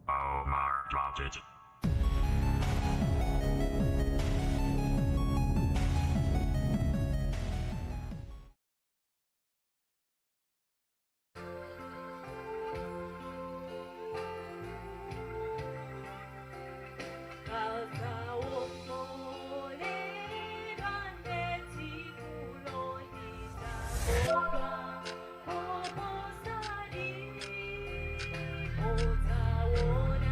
Omar dropped it. 가까운 노래란 내 집으로 이자고가 호보살이 오자오라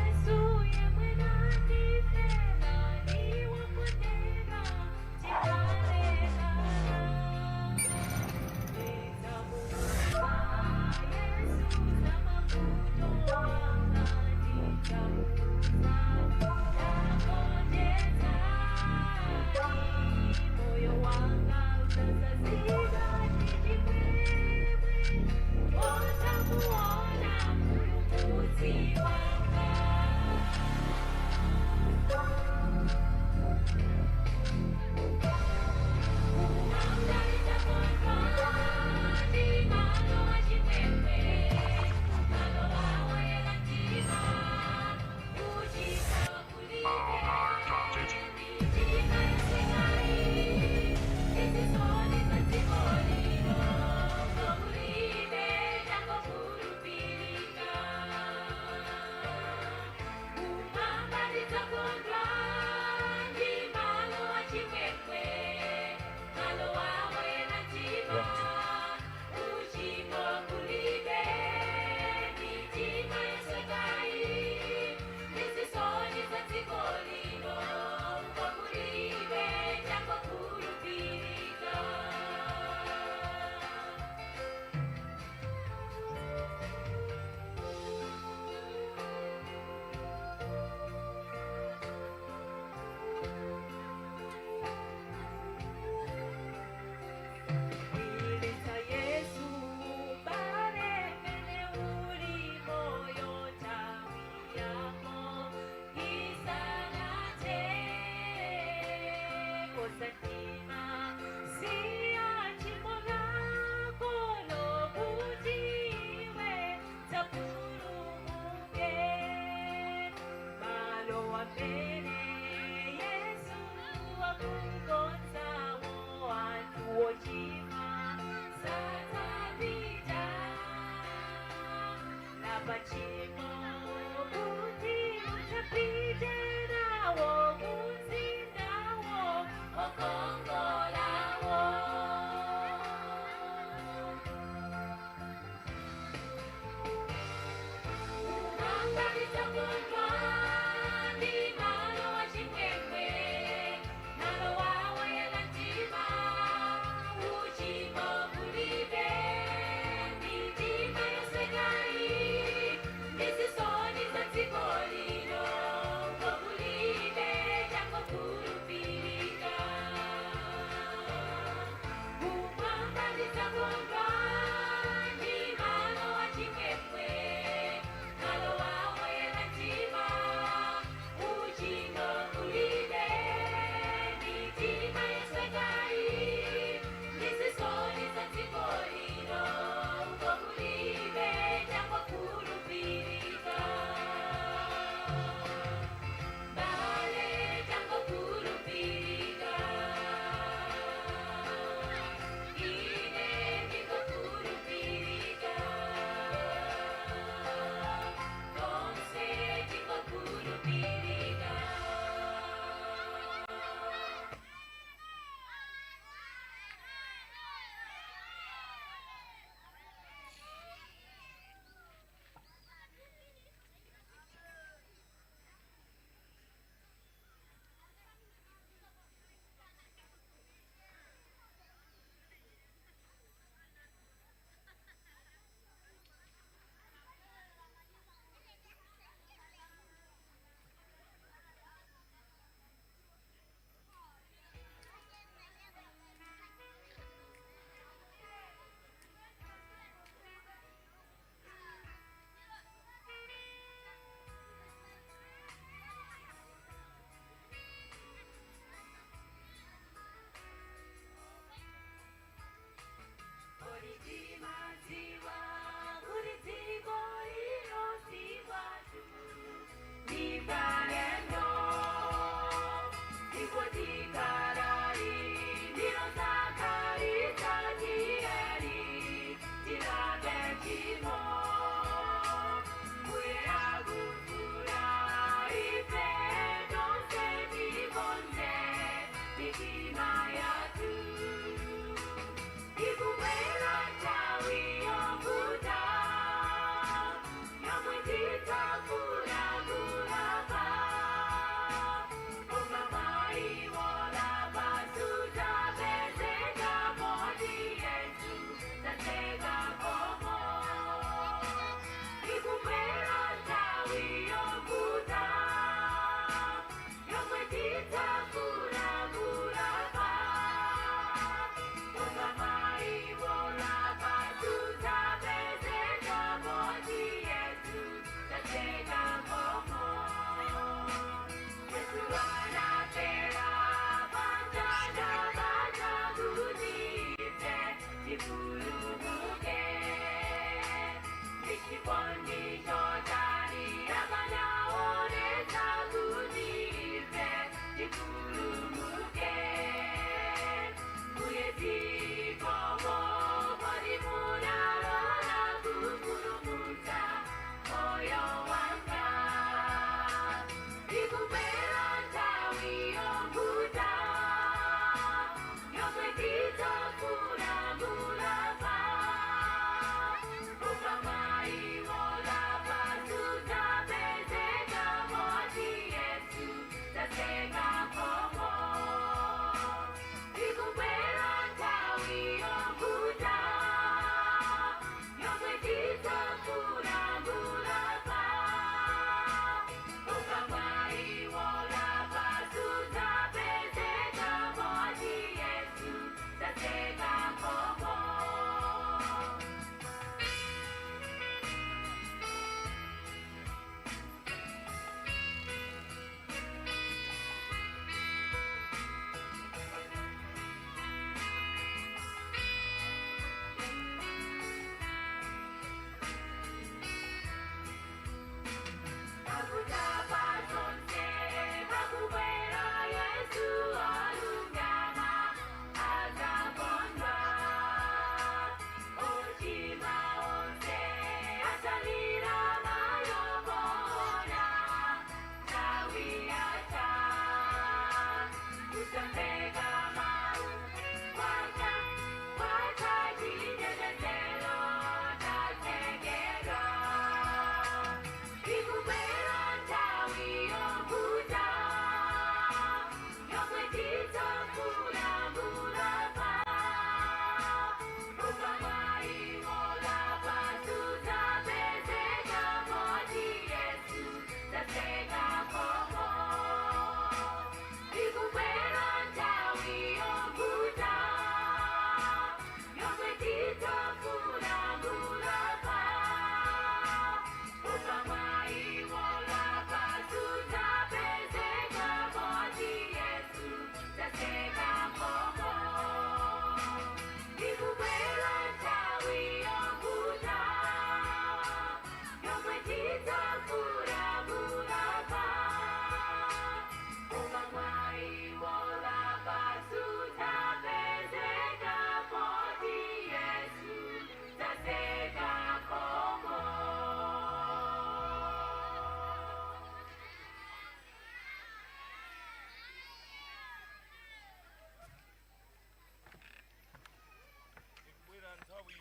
예수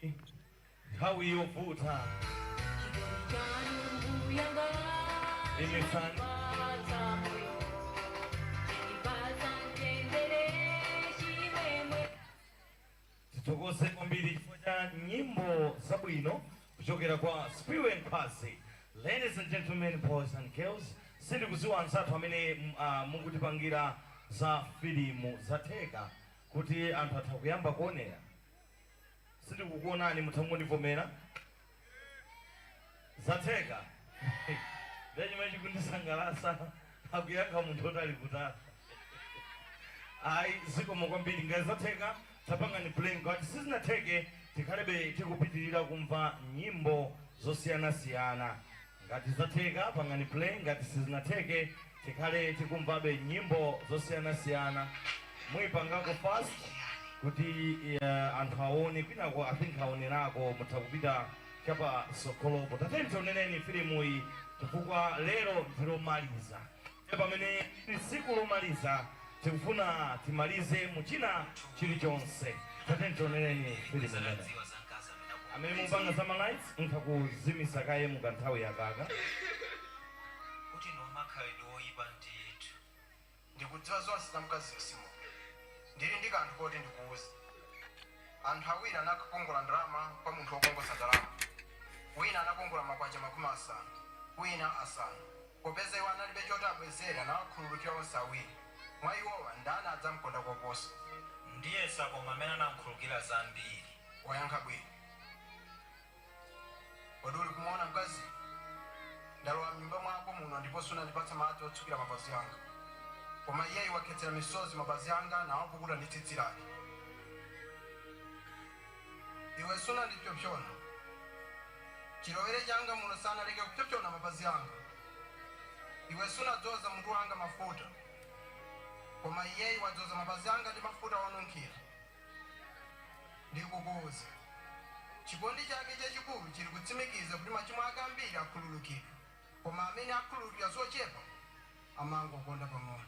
nthawi yovuta imefanya titokose kwambiri chifukwa cha nyimbo zabwino kuchokera kwa Spirit Mpasi. Ladies and gentlemen, boys and girls, sindikuziwa ansathu amene mukutipangira za filimu zatheka kuti anthu atha kuyamba kuonera. Sindikukuonani muthangondivomera zatheka ndachimene chikundisangalatsa akuyankha munthu otali kutali. Ayi zikomo kwambiri ngati zatheka tapangani playing ngati sizinatheke tikhalebe tikupitirira kumva nyimbo zosiyanasiyana. Ngati zatheka pangani play, ngati sizinatheke tikhale tikumvabe nyimbo zosiyanasiyana. Muyipangako fast kuti anthu aone kwinako I think aonerako mutha kupita chapa sokolopo. Tatenti tioneneni filimu iyi chifukwa lero ndilomaliza. Pamene ndi siku lomaliza tikufuna timalize muchina chilichonse. Tatenti tioneneni filimu iyi. Amene mupanga za lights nkakuzimisa kaye mukanthawi yakaka. Kuti nomakhalidwe oyipa ndithu. Ndikudziwa zonse za mkazi Simo. Ndili ndi kanthu koti ndikuwuze. Anthu awiri anakongola ndalama kwa munthu wokongoza ndalama. Wina anakongola makwacha 50, wina asanu. Popeza iwo analibe choti abwezera nawakhululukira onse awiri. Mwa iwowa ndani adzamkonda koposa. Ndiye sakoma amene anamkhululukira zambiri. Wayankha bwino. Waduli kumuona mkazi? Ndalowa mnyumba mwako muno ndipo sunandipatsa madzi otsukira mapazi anga. Koma iyeyi wakhetsera misozi mapazi anga nawapukuta ndi tsitsi lake. Iwe sunandipyopyona. Chilowere changa muno sanaleke kupyopyona mapazi anga. Iwe sunadzoza mutu wanga mafuta. Koma iyeyi wadzoza mapazi anga ndi mafuta onunkhira. Ndikukuwuza. Chikondi chake chachikulu chili kutsimikiza kuti machimo ake ambiri akhululukidwa. Koma amene akhululukira zochepa amangokonda pang'ono.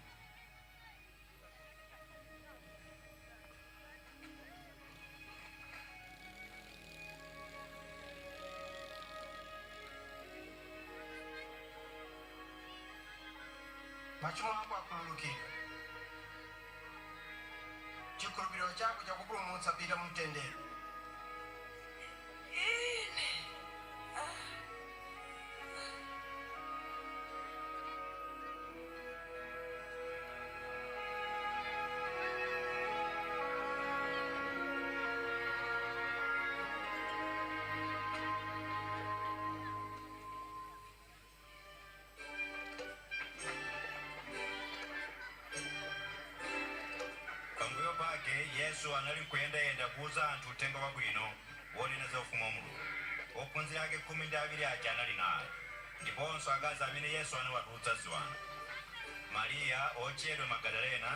Machimo ako akhululukidwa. Chikhulupiriro chako chakupulumutsa pita mumtendere. Yesu anali kuyenda kuuza anthu uthenga wabwino wonena za ufumu wa Mulungu. Ophunzira ake 12 aja anali naye, ndiponso akazi amene Yesu anawatulutsa ziwanda: Mariya otchedwa Magadalena,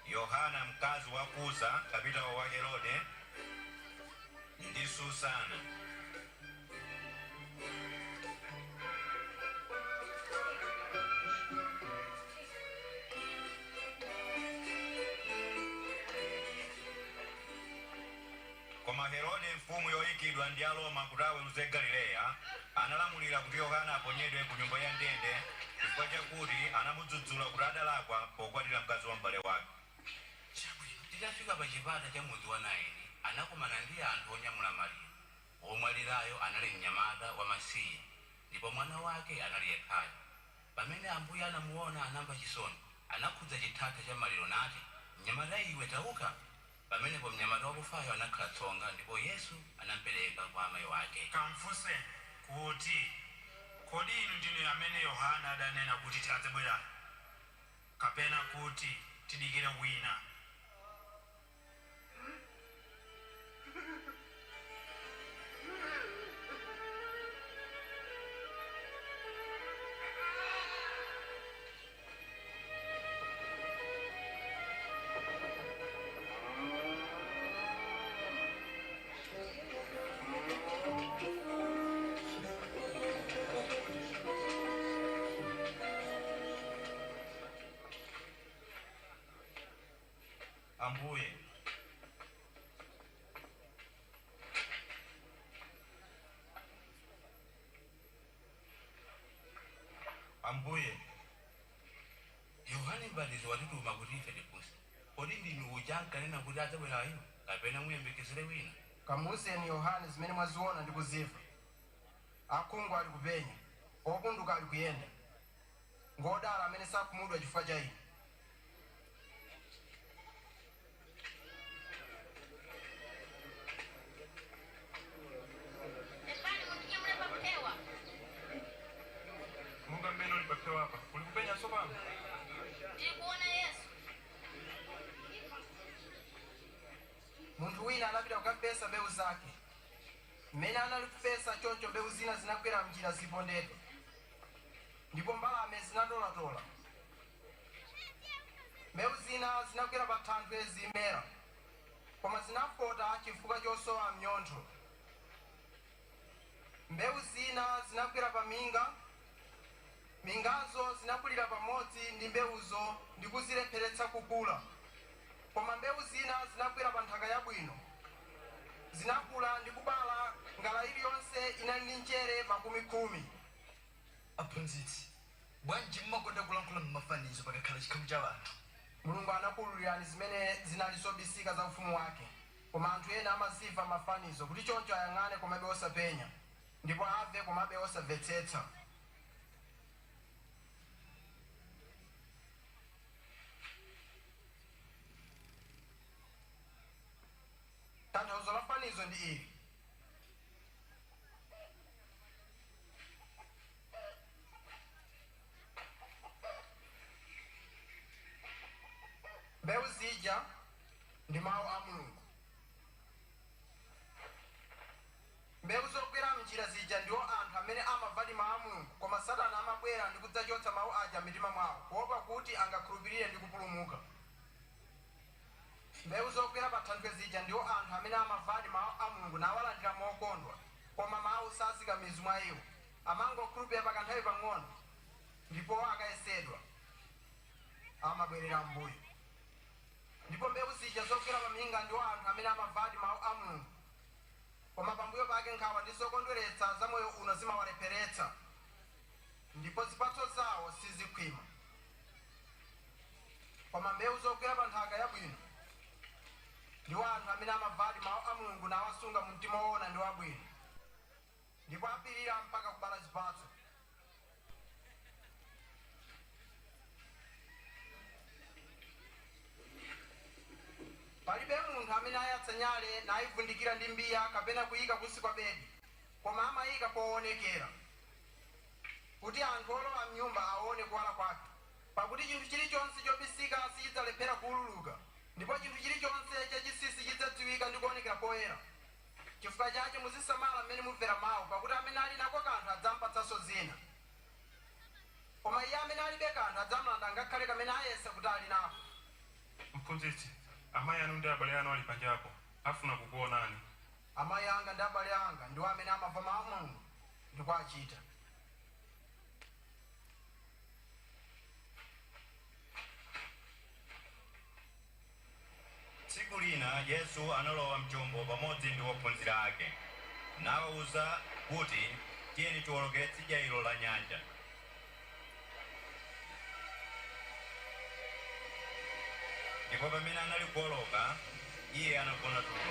Yohana mkazi wa Kuza kapitawo wa Herode, ndi Susana. Koma Herode mfumu yoyikidwa ndi Aroma kuti aweruze Galileya analamulira kuti Yohana aponyedwe ku nyumba ya ndende chifukwa chakuti anamudzudzula kuti adalakwa pokwatira mkazi wa m'bale wake. Chabwino titafika pa chipata cha mudzi wa Naini anakumana ndi anthu onyamula maliro. Omwalirayo anali mnyamata wamasiye ndipo mwana wake anali yekhayo. Pamene Ambuye anamuona anamva chisoni, anakhudza chithatha cha maliro nati, "Mnyamata iwe tauka." Pamenepo mnyamata wakufayo anakhala tsonga ndipo Yesu anamupereka kwa amayi wake. Kamfunse kuti kodi inu ndinu amene Yohana adanena kuti adzabwera, kapena kuti tidikire wina? Ambuye Yohane Mbatizi watituma kuti ife tiphunzitse. Kodi ndinu uja ankanena kuti adzabwera ino kapena muyembekezere wina? Kamuuzeni Yohane zimene mwaziona ndi kuzimva. Akhungu ali kupenya, opunduka ali kuyenda. Ngodala amene sakhumudwa chifukwa cha ine. Munga mmene uli papewa hapa. Uli kupenya sopano? Ndikuona Yesu. Munthu wina anapita kukapesa mbewu zake. Mmene anali kupesa choncho mbewu zina zinakwera mnjira zipondedwa. Ndipo mbalame zinatolatola. Mbewu zina zinakwera pa thanthwe zimera. Koma zinafota chifukwa chosowa mnyontho. Mbewu zina zinakwera pa minga. Mingazo zinakulira pamodzi ndi mbewuzo ndi kuzilepheretsa kukula. Koma mbewu zina zinakwera pa nthaka yabwino. Zinakula ndi kubala ngala iliyonse inali ndi nchere makumi khumi. Aphunzitsi, bwanji mmakonda kulankhula m'mafanizo pakakhala chikhamu cha anthu? Mulungu anakuululirani zimene zinali zobisika za ufumu wake. Koma anthu ena amazimva mafanizo kuti choncho ayang'ane komabe osapenya, ndipo amve komabe osamvetsetsa. Tanthauzo la fanizo ndi ili. Mbewu zija ndi mawu a Mulungu. Mbewu zokwera mnjira zija ndiwo anthu amene amamva mawu a Mulungu, koma Satana amabwera ndi kudzachotsa mawu aja m'mitima mwawo, kuopa kuti angakhulupirire ndi kupulumuka. Mbewu zokwera pa thanthwe zija ndiwo anthu amene amamva mawu a Mulungu nawalandira mokondwa, koma mawu sazika m'mizu mwa iwo. Amangokhulupirira pakanthawi pang'ono, ndipo akayesedwa amabwerera m'mbuyo. Ndipo mbewu zija zokwera pa minga ndiwo anthu amene amamva mawu a Mulungu, koma pambuyo pake nkhawa ndi zokondweretsa za moyo uno zimawalepheretsa, ndipo zipatso zawo sizikhwima. Koma mbewu zokwera pa nthaka yabwino ndiwo anthu amene amamva mawu a Mulungu nawasunga mu mtima woona ndi wabwino, ndipo apirira mpaka kubala zipatso. Palibe munthu amene ayatsa nyale nayivundikira ndi mbiya kapena kuyika kunsi kwa bedi, koma amayika poonekera, kuti anthu olowa mnyumba aone kuwala kwake. Pakuti chinthu chilichonse chobisika sichidzalephera kuwululuka, ndipo chinthu chilichonse chachisisi chidzadziwika ndi kuonekera poyera. Chifukwa chake muzisamala mmene mumvera mawu, pakuti amene ali nako kanthu adzampatsanso zina. Koma iye amene alibe kanthu adzamlanda ngakhale kamene ayesa kuti ali nako. Mphunzitsi, amayi anu ndi abale anu ali panjapo, afuna kukuonani. Amayi anga ndi abale anga ndiwo amene amamva mawu a Mulungu ndi kuwachita. Tsiku lina Yesu analowa mchombo pamodzi ndi ophunzira ake, nawawuza kuti tiyeni tiwolokere tsidya ilo la nyanja. Ndipo pamene anali kuwoloka, iye anagona tulo.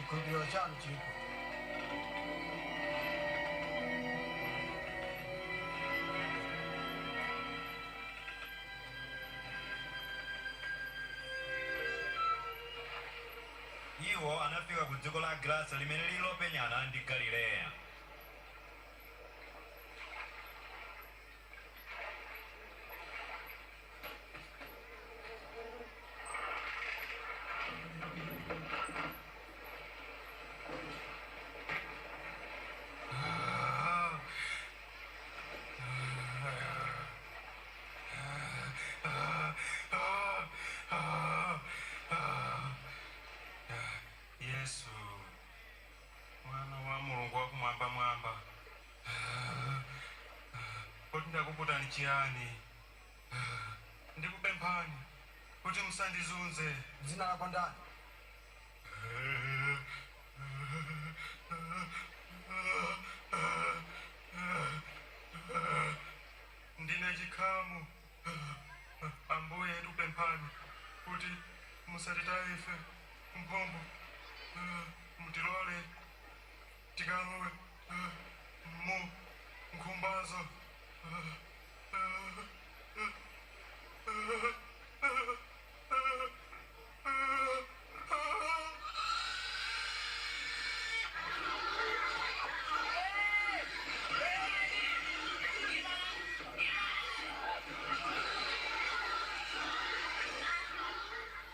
chikhulupiriro chanu chili kuti? Iwo anafika ku dziko la Grasa limene lilopenyana ndi Galileya. Yesu, mwana wa Mulungu wakumwamba mwamba, kuti ndakuputani chiyani? Ndikupemphani kuti musandizunze. Dzina lako ndani? Ndine chikhamu. Ambuye tikupemphani kuti musatitaye ife kumphombo, mutilole tikalowe mu nkhumbazo.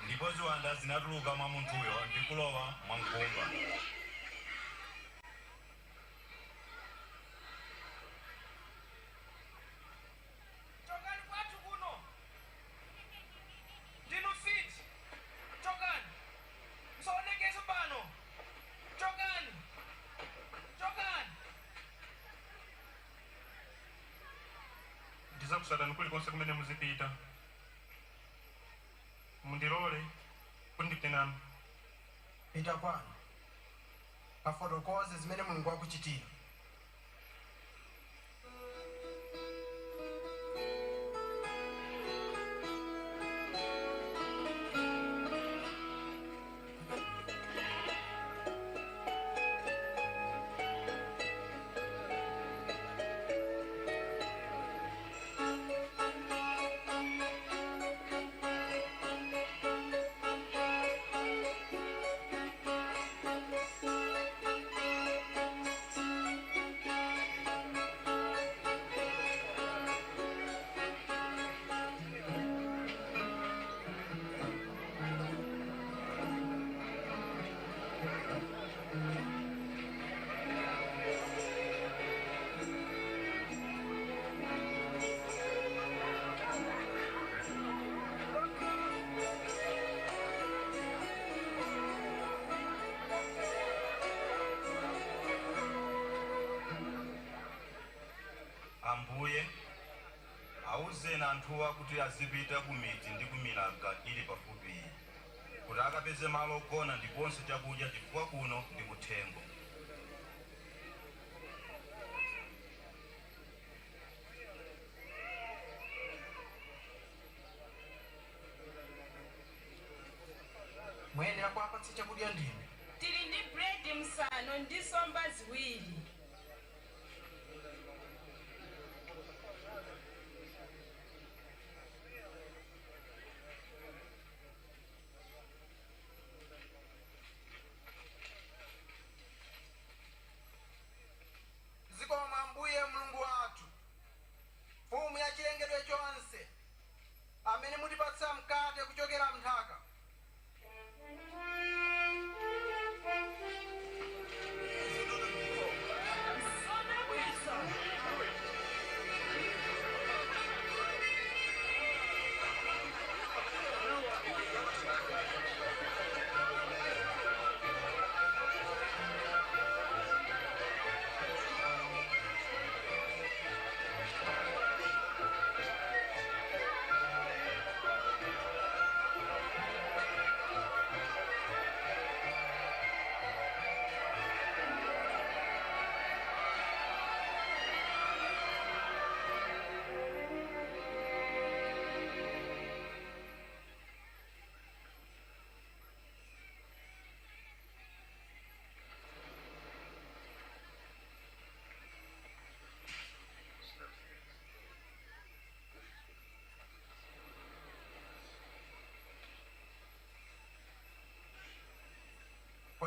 Ndipo ziwanda zinatuluka mwa munthuyo ndi kulowa mwa nkhumba. Chokani kwathu kuno. Ndinu fit. Chokani. Msaonekeze pano. Chokani. Chokani. Ndizakusatani kulikonse kumene muzipita. Mundilole kuti ndipite nanu. Pita kwanu. Kafotokoze zimene Mulungu wakuchitira. Ambuye, awuzeni anthuwa kuti azipita ku midzi ndi ku milanga ili pafupi, kuti akapeze malo ogona ndiponso chakudya chifukwa kuno ndi kuthengo. Mwene akwapatsa chakudya ndinu. Tili ndi bredi msanu ndi nsomba ziwiri. Zikomo Ambuye Mulungu wathu, mfumu ya chilengedwe chonse, amene mutipatsa mkate kuchokera m'nthaka.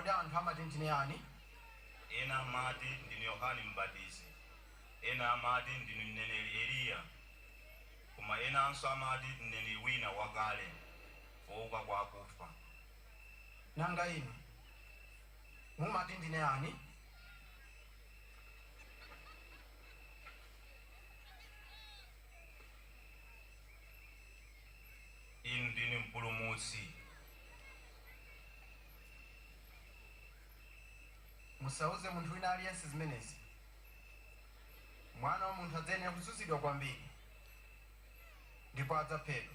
kodi anthu amati ndine yani? ena amati ndine Yohane Mbatizi, ena amati ndine mneneri Eliya, koma enanso amati mneneri wina wakale wouka kwa akufa. Nanga inu mumati ndine yani? inu ndine mpulumutsi. Musauze munthu wina aliyense zimenezi. Mwana wa munthu adzayenera kuzunzidwa kwambiri ndipo adzaphedwa,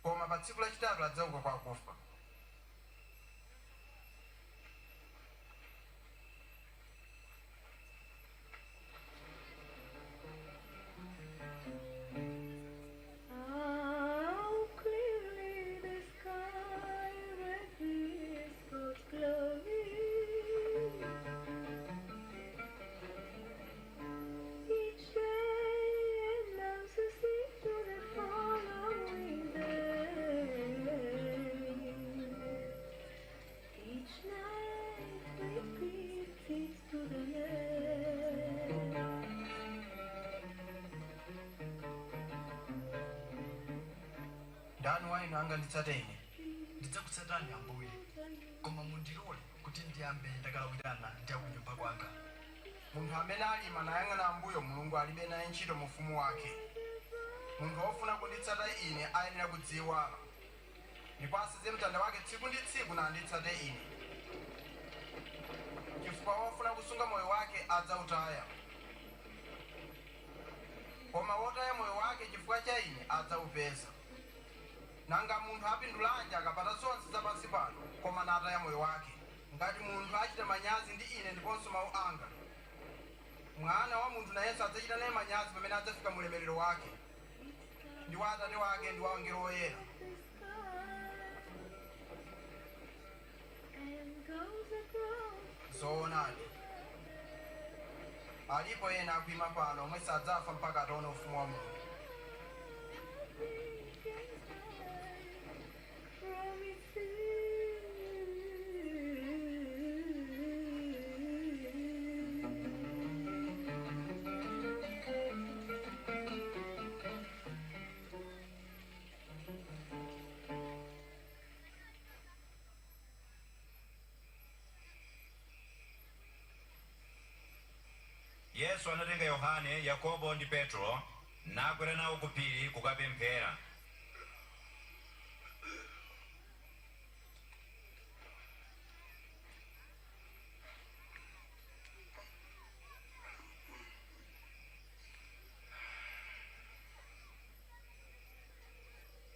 koma pa tsiku lachitatu adzauka kwa akufa. Ndani wa inu anganditsate ine? Ndidzakutsatani Ambuye, koma mundilole kuti ndiyambe ndakalawirana ndi akunyumba kwanga. Munthu amene alima nayang'ana Ambuye Mulungu alibe naye ntchito mu ufumu wake. Munthu wofuna kunditsata ine ayenera kudziwala ndipo asize mtanda wake tsiku ndi tsiku nanditsate ine, chifukwa wofuna kusunga moyo wake adzautaya, koma wotaya moyo wake chifukwa cha ine adzaupeza. Nanga munthu apindulanji akapata zonse zapansi pano koma nataya moyo wake? Ngati munthu achita manyazi ndi ine ndiponso mawu anga, Mwana wa munthu nayenso adzachita naye manyazi pamene adzafika mu ulemerero wake ndi wa Atate wake ndi wa angelo oyera. Zoonadi, alipo ena akuima pano omwe sadzafa mpaka ataona ufumu wa Mulungu. Yesu anatenga Yohane, Yakobo ndi Petro nakwera nawo ku phiri kukapemphera.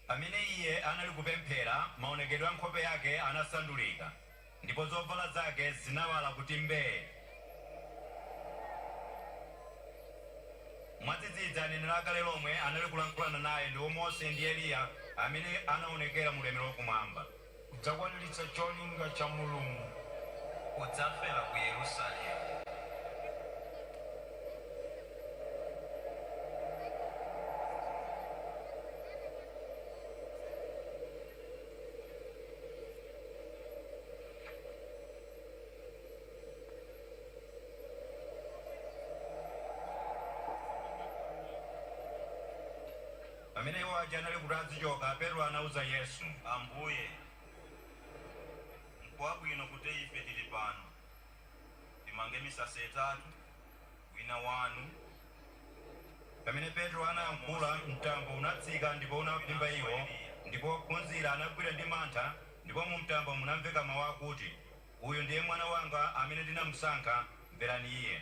Pamene iye anali kupemphera, maonekedwe a nkhope yake anasandulika ndipo zovala zake zinawala kuti mbee. Mwadzidzidzi aneneri akale lomwe anali kulankhulana naye ndiwo Mose ndi Eliya amene anaonekera mu ulemerero wakumwamba. Udzakwaniritsa cholinga cha Mulungu, udzafera ku Yerusalemu. Pamene iwo aja anali kuti azichoka, Petro anauza Yesu, Ambuye, n'kwabwino kuti ife tili pano timange misasa itatu, wina wanu. Pamene Petro anayankhula, mtambo unatsika ndipo unaphimba iwo, ndipo ophunzira anagwira ndi mantha, ndipo mu mtambo munamveka mawu akuti, uyu ndiye mwana wanga amene ndinamusankha, mverani iye.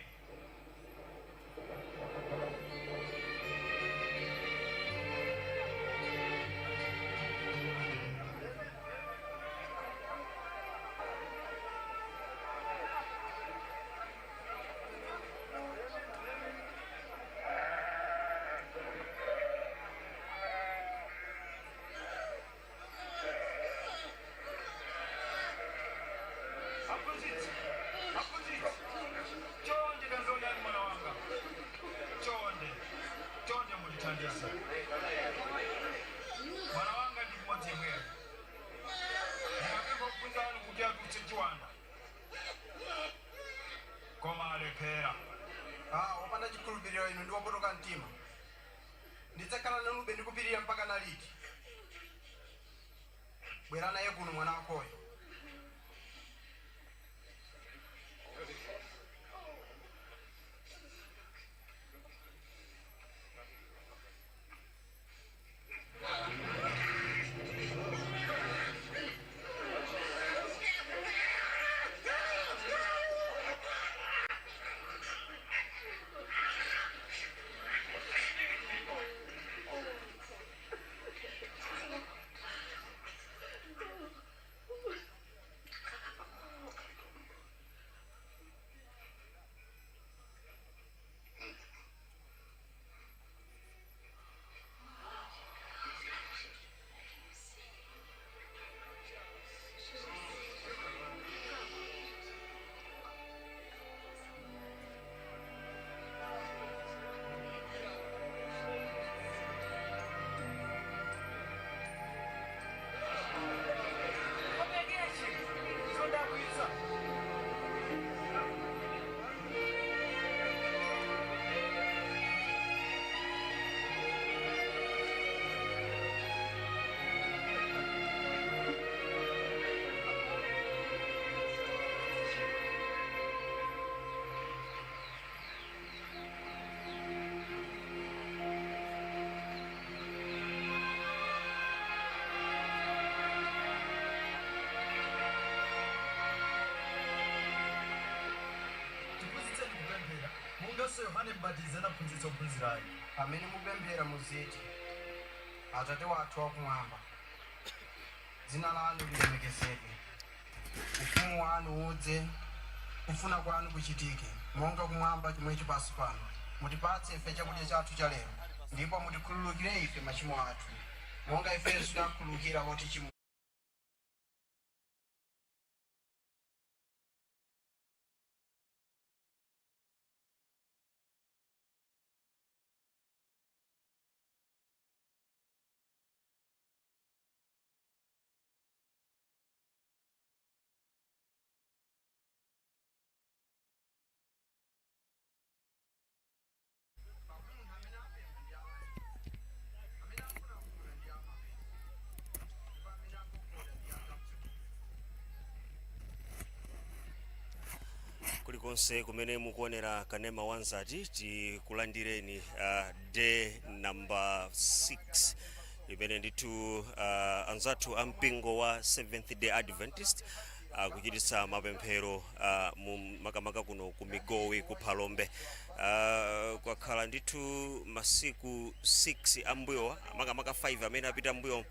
Chonde lephera opanda chikhulupiriro inu ndi wopotoka mtima ndidzakhala nanube ndikupirira mpaka na liti? Bwera naye kuno mwana wakoyo. Yohane Mbatizi anaphunzitsa ophunzirayo. Amene mupemphera muziti Atate wathu wakumwamba, dzina lanu lilemekezedwe, ufumu wanu udze, kufuna kwanu kuchitike monga kumwamba chomwechi pansi pano. Mutipatse ife chakudya chathu cha lero, ndipo mutikhululukire ife machimo athu monga ifenso tinakhululukira otichimwa. kulikonse kumene mukuonera Kanema Wanzati tikulandireni day number 6 imene ndithu anzathu ampingo wa Seventh Day Adventist kuchititsa mapemphero makamaka kuno ku Migowi ku Phalombe. Kwakhala ndithu masiku 6 ambuyo makamaka 5 amene apita ambuyo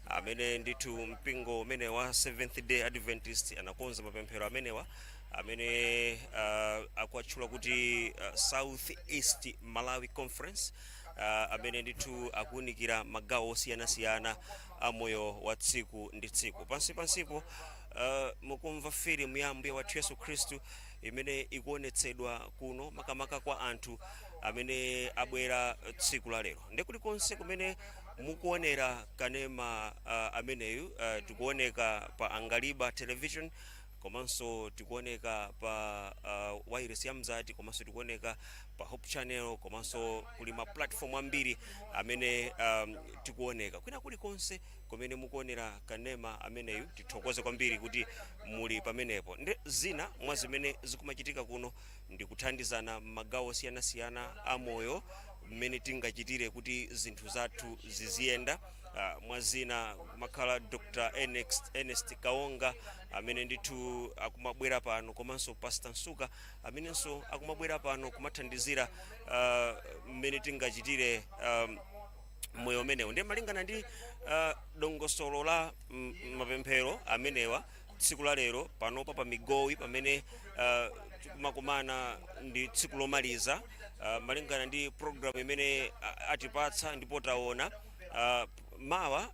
amene ndithu mpingo umene wa Seventh Day Adventist anakonza mapemphero amenewa amene akwatchula kuti South East Malawi Conference amene ndithu akuunikira magawo osiyanasiyana amoyo wa tsiku ndi tsiku. Pansipo mukumva filimu ya Ambuye wathu Yesu Khristu imene ikuonetsedwa kuno makamaka kwa anthu amene abwera tsiku la lero. Ndi kulikonse kumene mukuonera Kanema ameneyu tikuoneka pa Angaliba Television, komanso tikuoneka pa wireless ya Mzati, komanso tikuoneka pa Hope Channel, komanso kuli ma platform ambiri amene tikuoneka. Kwina kulikonse kumene mukuonera Kanema ameneyu tithokoze kwambiri kuti muli pamenepo. Ndi zina mwa zimene zikumachitika kuno ndi kuthandizana magawo osiyanasiyana amoyo mmene tingachitire kuti zinthu zathu ziziyenda. Mwazina kumakhala Dr. Ernest Kaonga amene ndithu akumabwera pano, komanso Pastor Nsuka amenenso akumabwera pano kumathandizira mmene tingachitire moyo umenewu. Ndi malingana ndi dongosolo la mapemphero amenewa tsiku la lero panopa pa Migowi pamene tikumakumana ndi tsiku lomaliza malingana ndi program imene atipatsa ndipo taona mawa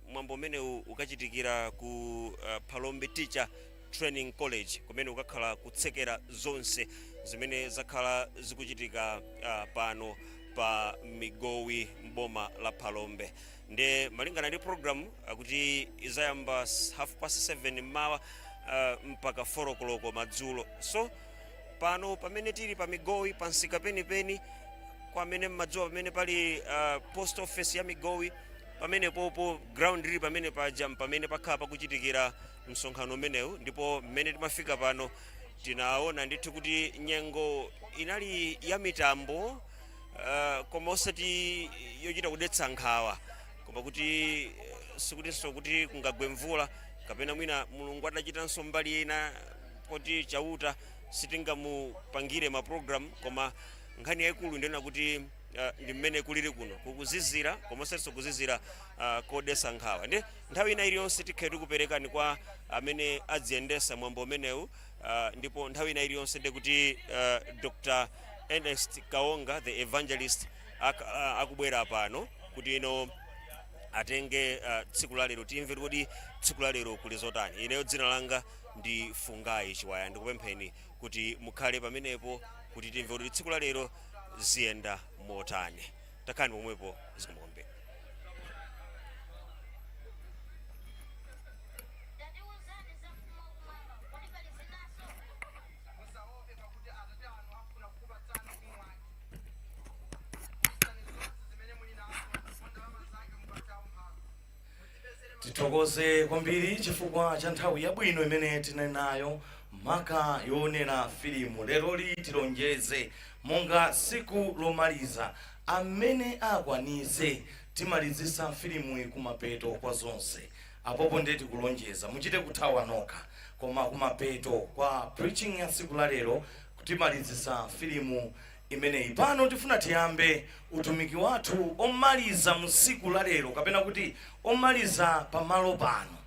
mwambo umene ukachitikira ku Phalombe Teacher Training College kumene ukakhala kutsekera zonse zimene zakhala zikuchitika pano pa Migowi mboma la Phalombe. Ndi malingana ndi program akuti izayamba 7:30 mawa mpaka 4 o'clock madzulo. So pano pamene tili pa Migowi pansika penipeni kwa amene mmadziwa pamene pali post office ya Migowi, pamene popo ground ili pamene paja pamene pakhala pakuchitikira msonkhano umenewu. Ndipo mmene timafika pano tinaona ndithu kuti nyengo inali ya mitambo, koma osati yochita kudetsa nkhawa, koma kuti sikutinso kuti kungagwe mvula kapena mwina Mulungu adachitanso mbali ina poti chauta sitingamupangire ma program, koma nkhani yaikulu ndena kuti ndi mmene kuliri kuno kukuzizira koma osatinso kuzizira kodetsa nkhawa. Ndi nthawi ina iliyonse tikhala tikuperekani kwa amene adziyendesa mwambo umenewu, ndipo nthawi ina iliyonse ndi kuti Dr. Ernest Kaonga the evangelist akubwera pano kuti ino atenge tsiku la lero, timve kuti tsiku la lero kuli zotani. Ineyo dzina langa ndi Fungai Chiwaya, ndikupempheni kuti mukhale pamenepo kuti timve kuti tsiku la lero ziyenda motani. Takhani pomwepo zikumombe. Tithokoze kwambiri chifukwa cha nthawi yabwino imene tinali nayo maka yoonera filimu. Lero tilonjeze monga siku lomaliza amene akwanise timalizisa filimu kumapeto kwa zonse. Apopo ndeti kulonjeza muchite kuthawa nokha, koma kumapeto kwa preaching ya siku la lero kutimalizisa filimu imeneyi. Pano tifuna tiyambe utumiki wathu omaliza mu siku la lero, kapena kuti omaliza pamalo pano.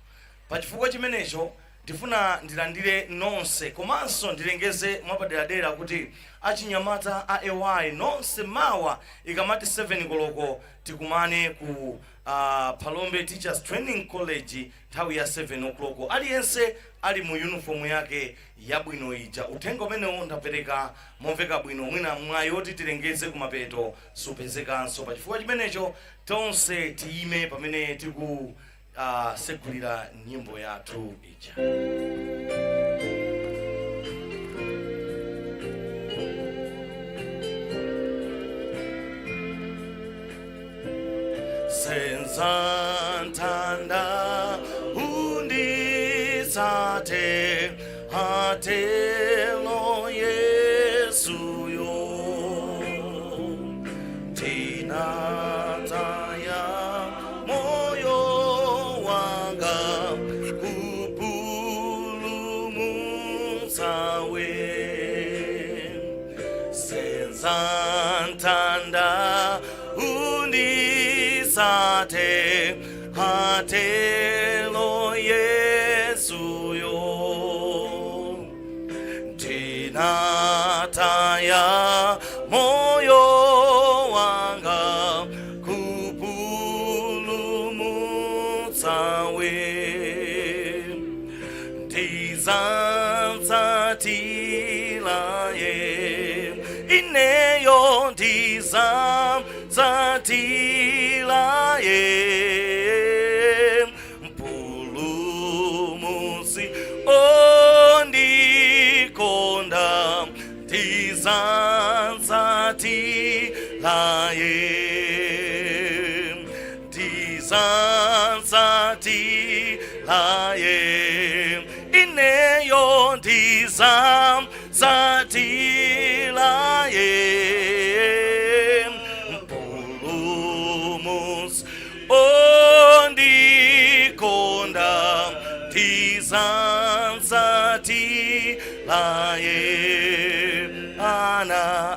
Pachifukwa chimenecho tifuna ndilandire nonse komanso ndilengeze mwapaderadera kuti achinyamata a AY nonse mawa ikamati 7 koloko tikumane ku Palombe Teachers Training College nthawi ya 7 o'clock. Aliyense ali mu uniform yake yabwino ija. Uthenga umenewo ndapereka momveka bwino, mwina mwayi oti tilengeze kumapeto supezekanso. Pachifukwa chimenecho tonse tiyime pamene tiku segulira nyimbo yathu ija. Senzantanda undisate atelo Yesu yo tinataya moyo wanga kupulumutsawe. Senzantanda undisate atelo Yesu yo tinataya moyo wanga kupulumutsawe. Ndizamtsatila ineyo ndizamtsatila mpulumutsi ondikonda ndizamtsatila ndizamtsatila ineyo ndizamtsatila mpulumutsi ondikonda ndizamtsatila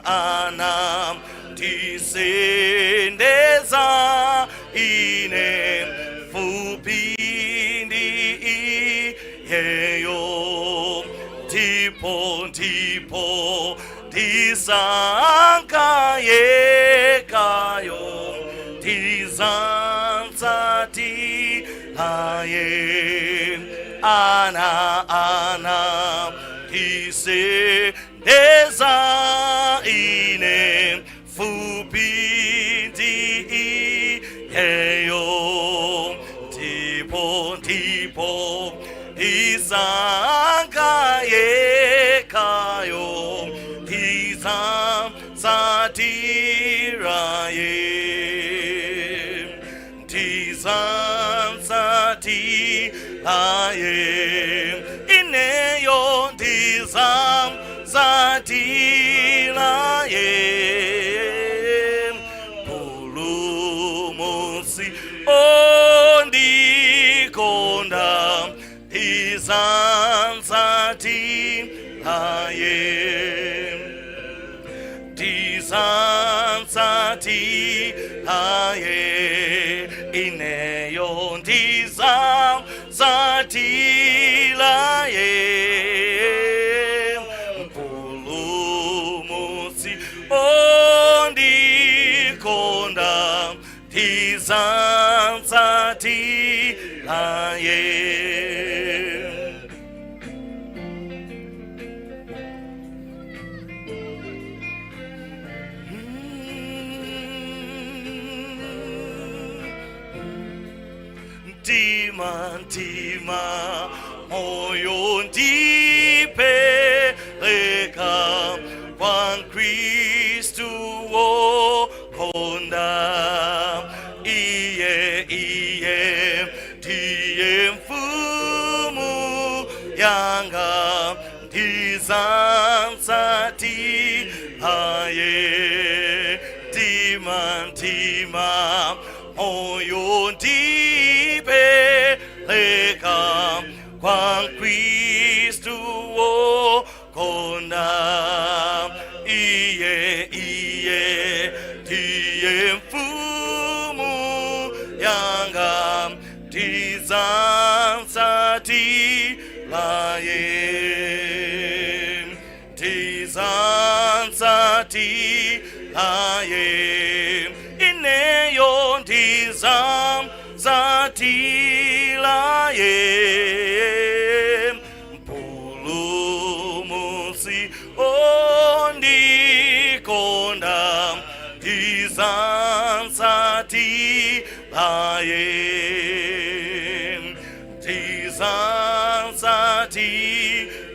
ana ndisendeza ine fupi ndi iyeyo ndipo ndisankha yekayo ndizamtsatila ana ndisendeza ine fupi ndi iyeyo ndipo ndisankha yekayo laye ineyo ndizamzati laye mpulumutsi ondikonda ndizamzati laye ndizamzati laye ineyo ndizamzati laye mpulumutsi ondikonda ndizamzati laye Ntima moyo ndipeleka kwa Kristu wokonda iye ndiye mfumu yanga ndizamzati laye ntima moyo ndipeleka kwa Kristu wokonda iye ndiye mfumu yanga ndizamzati laye ndizamzati laye ineyo ndizamzati laye mpulumutsi ondikonda ndizamzati laye ndizamzati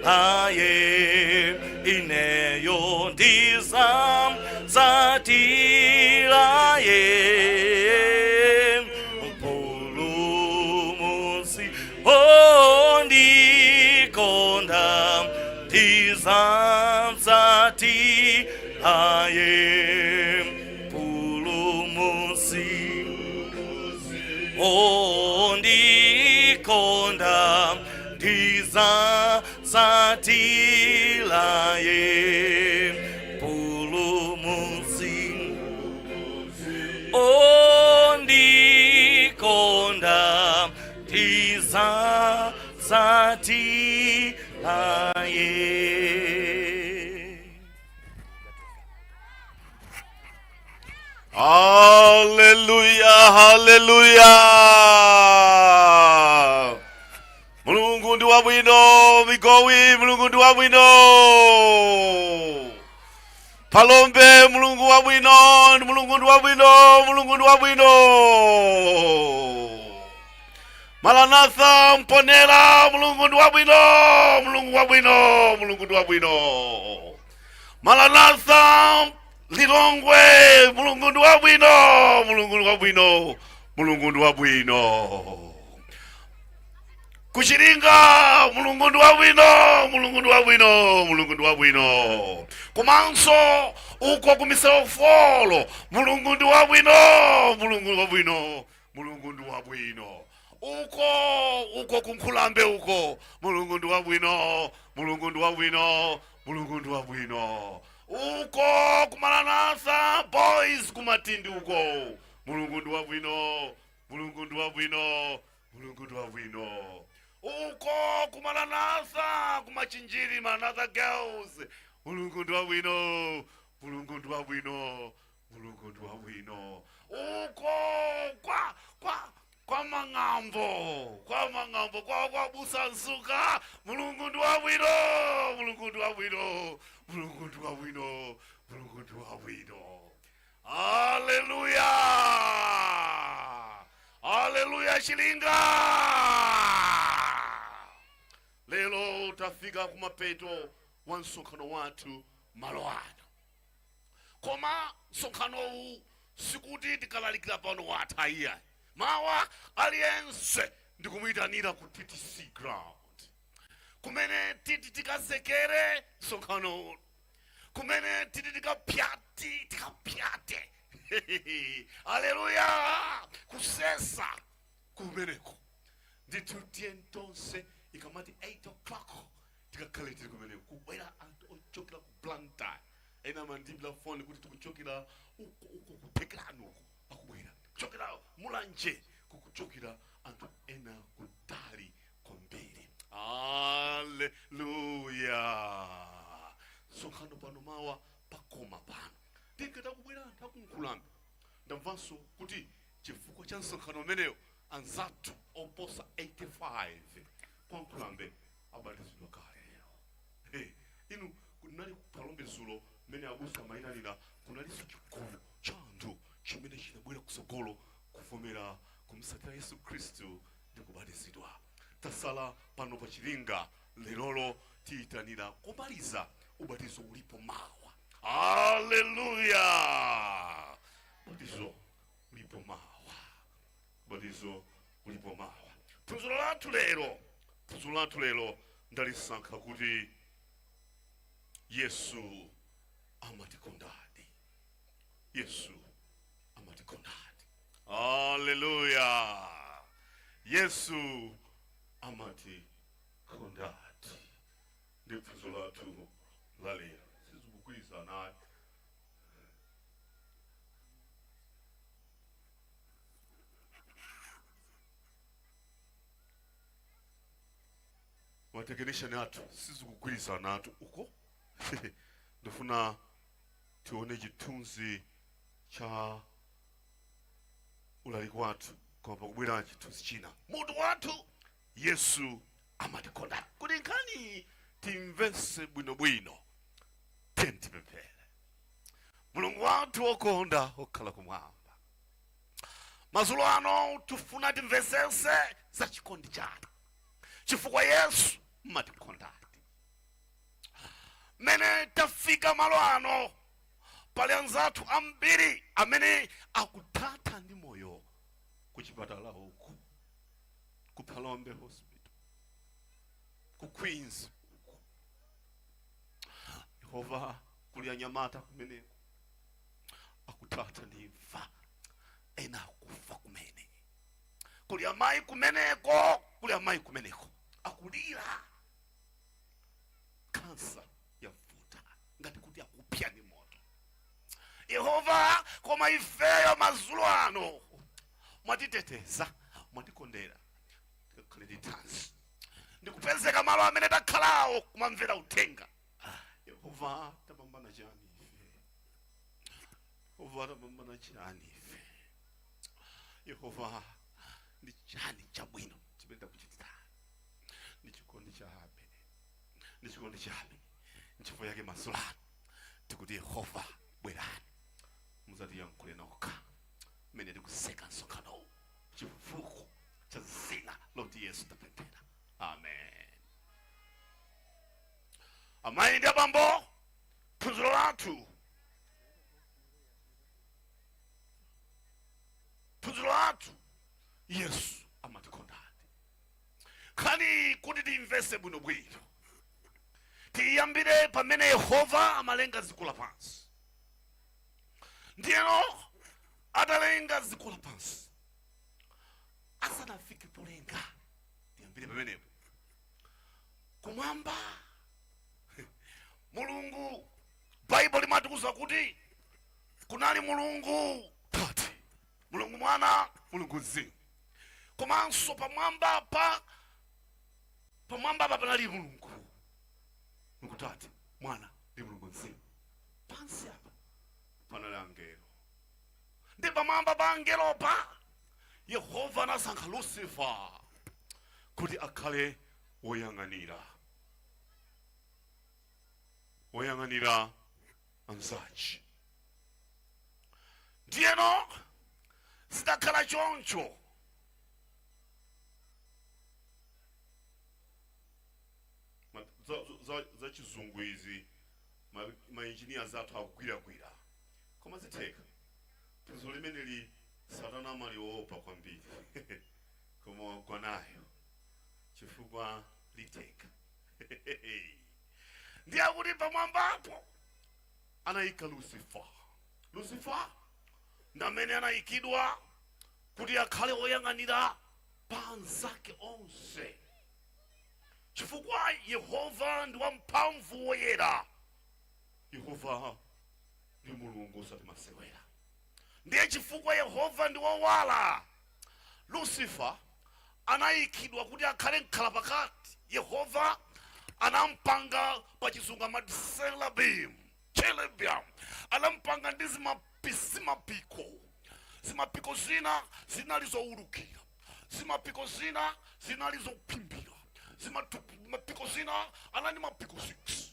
laye ineyo ndizamzati laye mpulumutsi ondikonda ndizamzati laye mpulumutsi ondikonda ndizamzati laye mpulumutsi ondikonda ndizamzati laye. Hallelujah, hallelujah. Mulungu ndi wabwino, migowi Mulungu ndi wabwino. Palombe Mulungu wabwino, Mulungu ndi wabwino, Mulungu ndi wabwino. Maranatha mponera Mulungu ndi wabwino, Mulungu wabwino, Mulungu ndi wabwino. Maranatha Lilongwe Mulungu ndi wabwino, Mulungu ndi wabwino, Mulungu ndi wabwino. Kuchiringa Mulungu ndi wabwino, Mulungu ndi wabwino, Mulungu ndi wabwino. Komanso uko kumisero folo Mulungu ndi wabwino, Mulungu ndi wabwino, Mulungu ndi wabwino. Uko kunkulambe uko Mulungu ndi wabwino, Mulungu ndi wabwino, Mulungu ndi wabwino. Uko kumaranatha boys kumatindi uko Mulungu ndi wabwino, Mulungu ndi wabwino, Mulungu ndi wabwino. Uko kumaranatha kumachinjiri Maranatha girls Mulungu ndi wabwino, Mulungu ndi wabwino, Mulungu ndi wabwino. Uko kwa mang'ambo kwa busansuka Mulungu ndi wabwino, Mulungu ndi wabwino, Mulungu ndi wabwino, Mulungu ndi wabwino. Hallelujah, hallelujah. Chilinga lelo tafika kumapeto wa msonkhano wathu malo ano. Koma msonkhano sikuti tikalalikira pano watha iya mawa aliyense ndikumuyitanira ku TTC ground kumene titi tikazekere msonkhano kumene titi tikapyate haleluya kusesa kumeneko ndithu tiye tonse ikamati 8 o'clock tikakhale tili kumeneko kubwera anthu ochokera ku Blantyre ena mandibla foni kuti tikuchokera uko kuthekerani uko akubwera kuchokera mulanje kukuchokera anthu ena kutali kwambiri haleluya msonkhano pano mawa pakoma pano tikata kubwera anthu akunkulambe ndamvanso kuti chifukwa cha msonkhano umeneyo anzathu oposa 85 kwankulambe abatizidwa kale inu kunali palombezulo mene abusa mayinalira kunalinso chigulu cha anthu chimene chinabwera kusogolo kuvomera kumsatira Yesu Khristu ndi kubatizidwa. Tasala pano pa chilinga lerolo tiyitanira kumaliza ubatizo ulipo mawa. Haleluya! Ubatizo ulipo mawa. Ubatizo ulipo mawa. Phunziro lathu lero ndalisankha kuti Yesu amatikondadi. Yesu amatikondadi. Haleluya! Yesu amatikondadi. Ndi phunziro lathu lalero. Sizikukwiza naye. Watekenisha natu, sizikugwiza natu uko. Ndifuna tione chitunzi cha ulaliki watu kwa pakubwera chitunzi china. Mutu watu Yesu amatikonda. Kuti nkhani timvese bwino tentipemphere. Mulungu watu wokonda okhala kumwamba. Mazulo ano tufuna timvesese za chikondi chake. Chifukwa Yesu matikondadi. Mene tafika malo ano pali anzathu ambiri amene akuthatha ndi moyo kuchipatala uku, ku Palombe Hospital, ku Queens uku. Yehova kuli anyamata kumeneko akuthatha ndi imfa, ena akufa kumene. Kuli amayi kumeneko akulira kansa yavuta ngati kuti akupya ni moto. Yehova koma ifeyo mazulo ano mwatiteteza, mwatikondera, tikakhale titanzi ndikupezeka malo amene takhalawo kumamvera uthenga. Yehova tapambana chani ife? Yehova tapambana chani ife? Yehova ndi chani chabwino chipenda kuchitira? Ndichikondi chabe. Ndichikondi chabe. Nchifo yake masulano tikuti Yehova bwerani muzati yankule noka mene tikuseka nsonkhano chifufuko cha zina loti Yesu tapempera. Amen. Amayi ndi abambo, phunziro lathu Yesu amatikondadi. Khani kuti timvese bwinobwino tiyambire pamene Yehova amalenga dziko lapansi. Ndiyeno atalenga dziko lapansi, asanafike polenga tiyambire pamenepo. Kumwamba Mulungu, Bible limatiuza kuti kunali Mulungu Tate, Mulungu Mwana, Mulungu Mzimu. Komanso pamwamba panali Mulungu Tate, Mwana ndi Mulungu Mzimu. Pansi apa panali angelo. Ndi pamwamba pa angelo pa Yehova anasankha Lucifer kuti akhale woyang'anira anzachi. Ndiyeno zitakhala choncho za chizungu izi ma-engineers athu akugwiragwira koma zitheka. Phunziro limeneli Satana amaliopa kwambiri koma gwanayo chifukwa liteka. Ndiye kuti pamwambapo anayika Lucifer ndamene anayikidwa kuti akhale oyang'anira pa anzake onse, chifukwa Yehova ndi wamphamvu woyera. Yehova ndi mulungu osati masewera. Ndiye chifukwa Yehova ndi wowala, Lucifer anayikidwa kuti akhale mkhalapakati. Yehova anampanga pa chizungu amati cherubim, anampanga ndi zimapiko zina zinali zowulukira, zimapiko zina zinali zophimbira, zimapiko zina anali mapiko 6.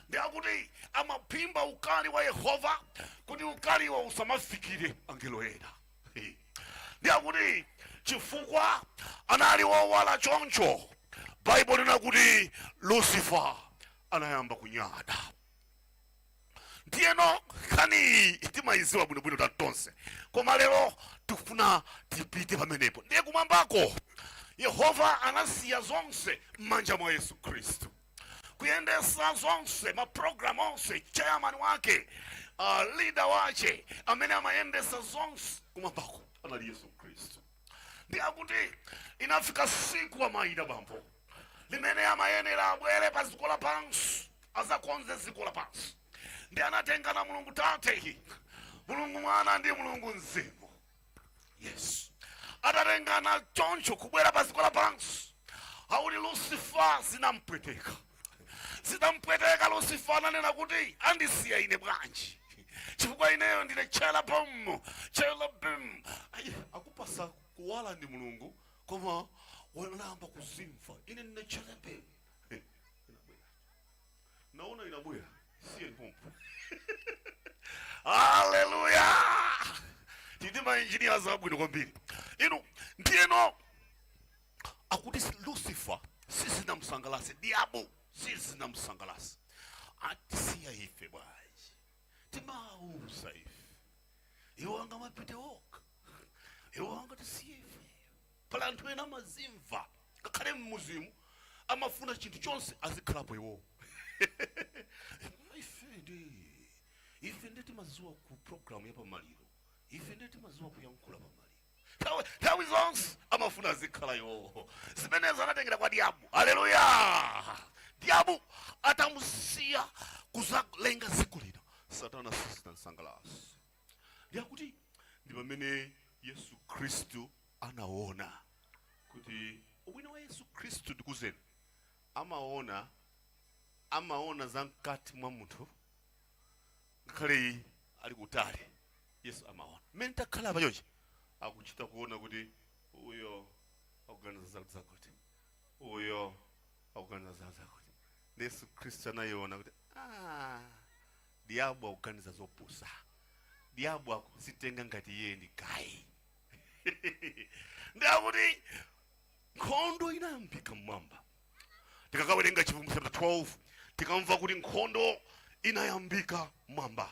Ndiye kuti amaphimba ukali wa Yehova kuti ukaliwa usamafikire angelo ena. Ndiye kuti chifukwa anali wowala choncho, Bible lina kuti Lucifer anayamba kunyada. Ndiyeno kani timayiziwa bwinobwino tatonse, koma lero tikufuna tipite pamenepo. Ndiye kumwambako Yehova anasiya zonse m'manja mwa Yesu Kristu, kuyendesa zonse maprogramu onse. Chairman wake, leader wache amene amayendesa zonse kumwambako anali Yesu Kristu. Ndiye kuti inafika siku amayida bambo limene amayenera abwere pa dziko lapansi, azakonze dziko lapansi. Ndiye anatenga na Mulungu Tate, Mulungu Mwana ndi Mulungu Mzimu. Yes, atatengana choncho kubwera pa dziko lapansi. Auli Lucifer zinampweteka. Lucifer ananena kuti andisiya ine bwanji, chifukwa ineyo ndine cherubim. Akupasa kuwala ndi Mulungu, koma wanamba kuzimva. Ine ndine cherubim. Naona inabwera siye mpumpu. Hallelujah. Tidima engineers abwino kwambiri. Ndiyeno akuti Lucifer sisi namsangalase, diabo sisi namsangalase. Atisiya ife bwaji, timausa ife. Iwanga mapite woka, iwanga tisiye ife. Pala anthu ena mazimva kakhale mmuzimu amafuna chinthu chonse azikhalapo iwo. Ife ndi timaziwa ku program ya pamaliro, ife ndi timaziwa kuyankhula pamaliro. Nthawi zonse amafuna azikhala iwo. Zimenezi anatengera kwa diabo. Haleluya. Diabo atamusiya kuzalenga dziko lino. Satana sisi tansangalasa. Ndiye kuti ndi pamene Yesu Kristu anaona kuti ubwino wa Yesu Kristu ndikuzeni. Amaona za mkati mwa munthu ngakhale ali kutali. Yesu amaona mmene takhala pachonchi, akuchita kuona kuti uyo akuganiza zakuti, uyo akuganiza zakuti. Yesu Kristu anayiona kuti diabo akuganiza zopusa, diabo akusitenga ngati iye ndi gayi. Ndiye kuti nkhondo inayambika mmwamba. Tikakawerenga Chivumbulutso chapter 12 tikamva kuti nkhondo inayambika mmwamba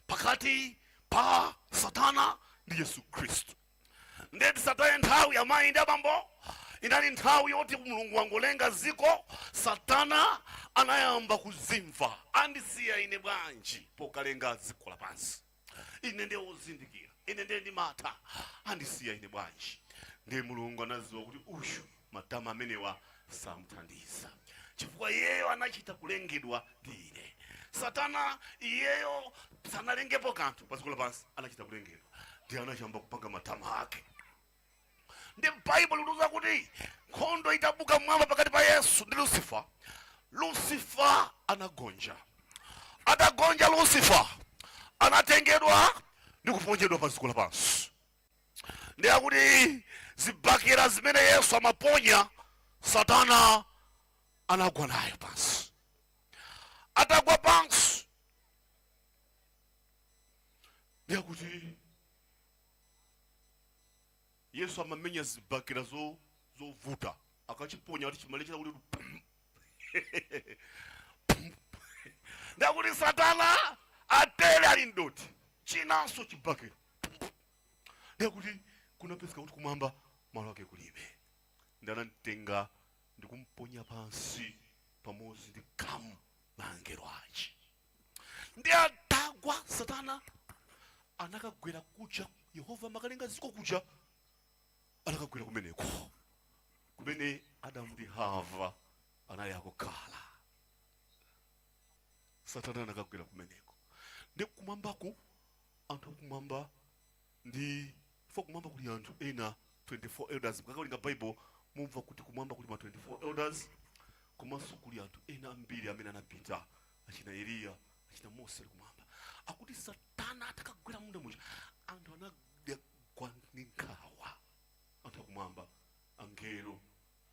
pakati pa Satana ndi Yesu Kristu. Ndeti Satana nthawi amayi ndi abambo inali nthawi yoti Mulungu wangolenga dziko. Satana anayamba kuzimva, andisiya ine bwanji pokalenga dziko lapansi. Ine ndiye wozindikira, ine ndiye ndimata, andisiya ine bwanji. Ndiye Mulungu anaziwa kuti ushu matama amenewa samthandiza, chifukwa iyeyo anachita kulengedwa ndi ine. Satana iyeyo sanalengepo kanthu pa dziko lapansi, anachita kulengedwa. Ndiye anachamba kupanga matama ake. Ndi Bible likuza kuti nkhondo itabuka mmwamba pakati pa Yesu ndi Lucifer. Lucifer anagonja. Atagonja Lucifer anatengedwa ndi kuponjedwa pa dziko lapansi. Ndiye kuti zibakira zimene Yesu amaponya, Satana anagwa nayo pansi. Atagwa pansi, ndiye kuti Yesu amamenya zibakira zovuta, akachiponya kuti chimale chita kuti ndiye kuti Satana atere ali ndoti chinanso chibakira. Ndiye kuti kunapezeka kuti kumwamba malo ake kulibe. ndanamtenga ndikumponya pansi pamodzi ndi gamu la angelo achi. Ndi atagwa Satana anakagwera kucha Yehova makalenga ziko kucha anakagwera kumeneko kumene Adamu ndi Hava anali akukhala. Satana anakagwera kumeneko ndi kumwambako anthu kumwamba ndi kumwamba kuli anthu ena 24 elders. Mukakawerenga Bible mumva kuti kumwamba kuli ma 24 elders komanso kuli anthu ena ambiri amene anapita achina Eliya achina Mose kumwamba. Akuti Satana atakagwera munda mucha anthu anagwa ndi nkhawa. Anthu kumwamba angelo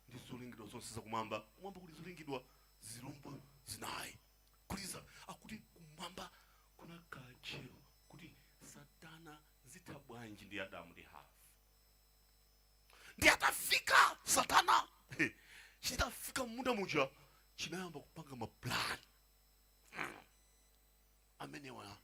ndi zolengedwa zonse za kumwamba. Kumwamba kuli zolengedwa zilumbu zinayi. Kuliza akuti kumwamba kuna kachero kuti Satana zita bwanji ndi Adamu ndi Hava. Ndi atafika Satana chitafika munda mucha chinayamba kupanga maplan amenewa